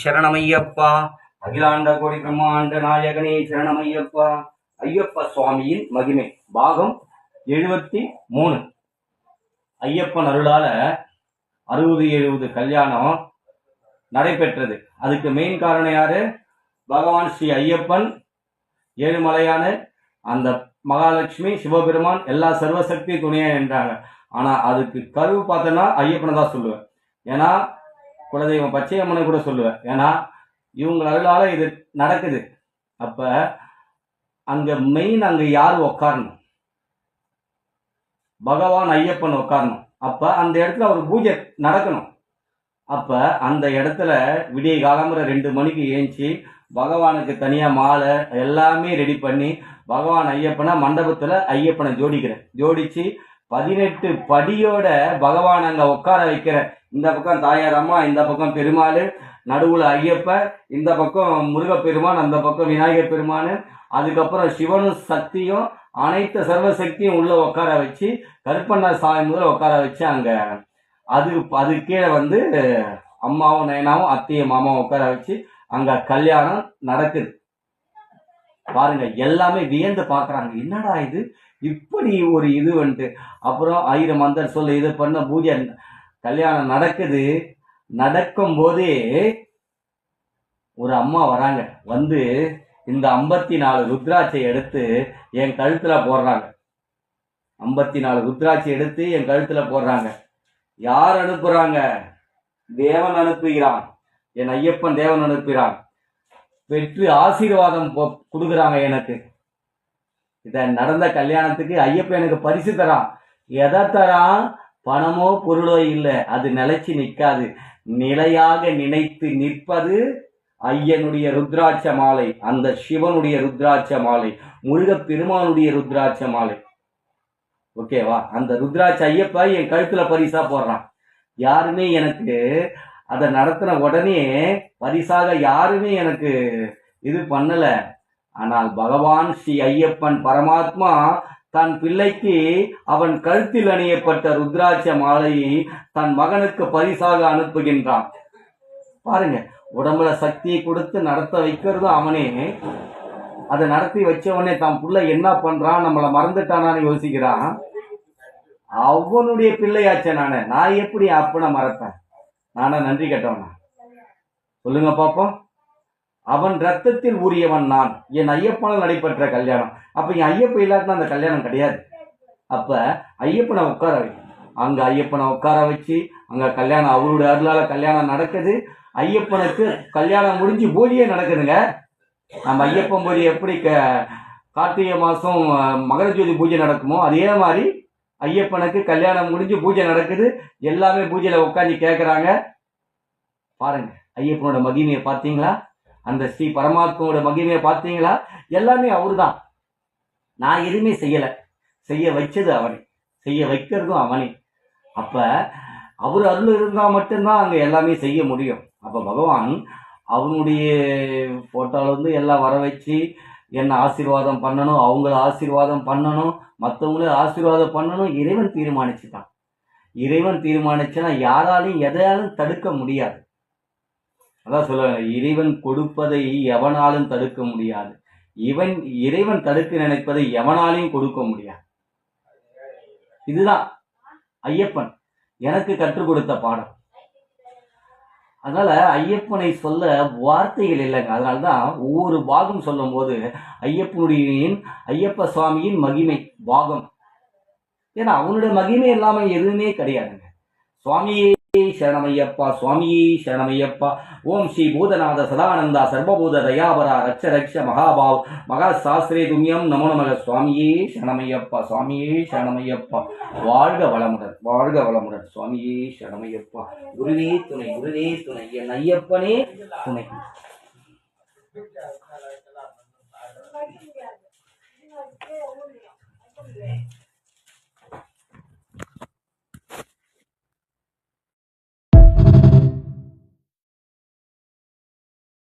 சரணமையப்பா. அகிலாண்ட கோடி பிரம்மாண்ட நாயகனே சரணமையப்பா. ஐயப்ப சுவாமியின் மகிமை பாகம் 73. ஐயப்பன் அருளால 60-70 கல்யாணம் நடைபெற்றது. அதுக்கு மெயின் காரணம் யாரு? பகவான் ஸ்ரீ ஐயப்பன், ஏழுமலையான அந்த மகாலட்சுமி, சிவபெருமான் எல்லா சர்வசக்தி துணையா என்றாங்க. ஆனா அதுக்கு கருவு பார்த்தோன்னா ஐயப்பனை தான் சொல்லுவேன். ஏன்னா குலதெய்வம் பச்சையம்மனை கூட சொல்லுவேன். ஏன்னா இவங்க அருளால இது நடக்குது. அப்ப அங்க மெயின் அங்க யாரு உட்காரணும்? பகவான் ஐயப்பன் உட்காரணும். அப்ப அந்த இடத்துல ஒரு பூஜை நடக்கணும். அப்ப அந்த இடத்துல விடிய காலம்புற 2 மணிக்கு ஏஞ்சி பகவானுக்கு தனியா மாலை எல்லாமே ரெடி பண்ணி பகவான் ஐயப்பனை மண்டபத்துல ஐயப்பனை ஜோடிச்சு 18 படியோட பகவான் அங்க உட்கார வைக்கிற. இந்த பக்கம் தாயார் அம்மா, இந்த பக்கம் பெருமாள், நடுவுல ஐயப்பன், இந்த பக்கம் முருகப்பெருமான், அந்த பக்கம் விநாயகர் பெருமான், அதுக்கப்புறம் சிவனும் சக்தியும் அனைத்து சர்வசக்தியும் உள்ள உட்கார வச்சு கருப்பண்ண சாமி முதல்ல உட்கார வச்சு அங்க அது கீழே அம்மாவும் நயனாவும் அத்தையும் மாமாவும் உட்கார வச்சு அங்க கல்யாணம் நடக்குது. பாருங்க, எல்லாமே வியந்து பாக்குறாங்க. என்னடா இது, இப்படி ஒரு இது அப்புறம் 1000 மந்தர் சொல்ல இது பண்ண பூஜை கல்யாணம் நடக்குது. நடக்கும் போதே ஒரு அம்மா வராங்க. இந்த 54 ருத்ராட்சை எடுத்து என் கழுத்துல போடுறாங்க. 54 ருத்ராட்சை எடுத்து என் கழுத்துல போடுறாங்க. யார் அனுப்புறாங்க? தேவன் அனுப்புகிறான். என் ஐயப்பன் தேவன் அனுப்புகிறான். பெற்று ஆசீர்வாதம் கொடுக்குறாங்க எனக்கு. இத நடந்த கல்யாணத்துக்கு ஐயப்பன் எனக்கு பரிசு தரான். எதை தரான்? பணமோ பொருளோ இல்லை, அது நிலைச்சு நிற்காது. நிலையாக நினைத்து நிற்பது ஐயனுடைய ருத்ராட்ச மாலை, அந்த சிவனுடைய ருத்ராட்ச மாலை, முருகப் பெருமானுடைய ருத்ராட்ச மாலை. ஓகேவா? அந்த ருத்ராட்ச ஐயப்பா என் கழுத்துல பரிசா போடுறான். யாருமே எனக்கு அதை நடத்தின உடனே பரிசாக யாருமே எனக்கு இது பண்ணல. ஆனால் பகவான் ஸ்ரீ ஐயப்பன் பரமாத்மா தன் பிள்ளைக்கு அவன் கழுத்தில் அணியப்பட்ட ருத்ராட்ச மாலையை தன் மகனுக்கு பரிசாக அனுப்புகின்றான். பாருங்க, உடம்புல சக்தியை கொடுத்து நடத்த வைக்கிறதும் அவனே. அதை நடத்தி வச்சவனே தான் பிள்ளை என்ன பண்றான், நம்மளை மறந்துட்டானான்னு யோசிக்கிறான். அவனுடைய பிள்ளையாச்ச நான் எப்படி அப்பனை மறப்பேன்? நானா நன்றி கேட்டவனா? சொல்லுங்க பாப்போம். அவன் ரத்தத்தில் ஊறியவன் நான். என் ஐயப்பனால் நடைபெற்ற கல்யாணம். அப்ப என் ஐயப்பன் இல்லாட்டினா அந்த கல்யாணம் கிடையாது. அப்ப ஐயப்பனை உட்கார வை. அங்க ஐயப்பனை உட்கார வச்சு அங்க கல்யாணம், அவருடைய அருளால கல்யாணம் நடக்குது. ஐயப்பனுக்கு கல்யாணம் முடிஞ்சு பூஜையே நடக்குதுங்க. நம்ம ஐயப்பன் பூஜை எப்படி கார்த்திகை மாசம் மகர ஜோதி பூஜை நடக்குமோ அதே மாதிரி ஐயப்பனுக்கு கல்யாணம் முடிஞ்சு பூஜை நடக்குது. எல்லாமே பூஜையில உட்காந்து கேட்கறாங்க. பாருங்க, ஐயப்பனோட மகிமையை பார்த்தீங்களா? அந்த ஸ்ரீ பரமாத்மாவோட மகிமையை பார்த்தீங்களா? எல்லாமே அவரு தான். நான் எதுவுமே செய்யல. செய்ய வச்சது அவனே, செய்ய வைக்கிறதும் அவனே. அப்ப அவர் அருள் இருந்தா மட்டும்தான் அங்க எல்லாமே செய்ய முடியும். அப்ப பகவான் அவனுடைய போட்டோல எல்லாம் வர வச்சு என்ன ஆசீர்வாதம் பண்ணணும், அவங்கள ஆசீர்வாதம் பண்ணணும், மற்றவங்கள ஆசீர்வாதம் பண்ணணும். இறைவன் தீர்மானிச்சுட்டான். இறைவன் தீர்மானிச்சுன்னா யாராலையும் எதையாலும் தடுக்க முடியாது. அதான் சொல்லுவாங்க, இறைவன் கொடுப்பதை எவனாலும் தடுக்க முடியாது. இறைவன் தடுக்க நினைப்பதை எவனாலையும் கொடுக்க முடியாது. இதுதான் ஐயப்பன் எனக்கு கற்றுக் கொடுத்த பாடம். அதனால ஐயப்பனை சொல்ல வார்த்தைகள் இல்லைங்க. அதனால்தான் ஒவ்வொரு பாகம் சொல்லும் போது ஐயப்ப சுவாமியின் மகிமை பாகம். ஏன்னா அவனுடைய மகிமை இல்லாம எதுவுமே கிடையாதுங்க. சுவாமியே சரணமையப்பா, சுவாமியே சரணமையப்பா. ஓம் ஸ்ரீ பூதநாத சதானந்தா சர்வபூத தயாபரா ரட்ச ரட்ச மகாபாவ் மகா சாஸ்திரே துமியம் நமோ நமக. சுவாமியே சரணமையப்பா, சுவாமியே சரணமையப்பா. வாழ்க வளமுடன், வாழ்க வளமுடன். சுவாமியே சரணமையப்பா. குருவே துணை, குருவே துணை, என் ஐயப்பனே துணை.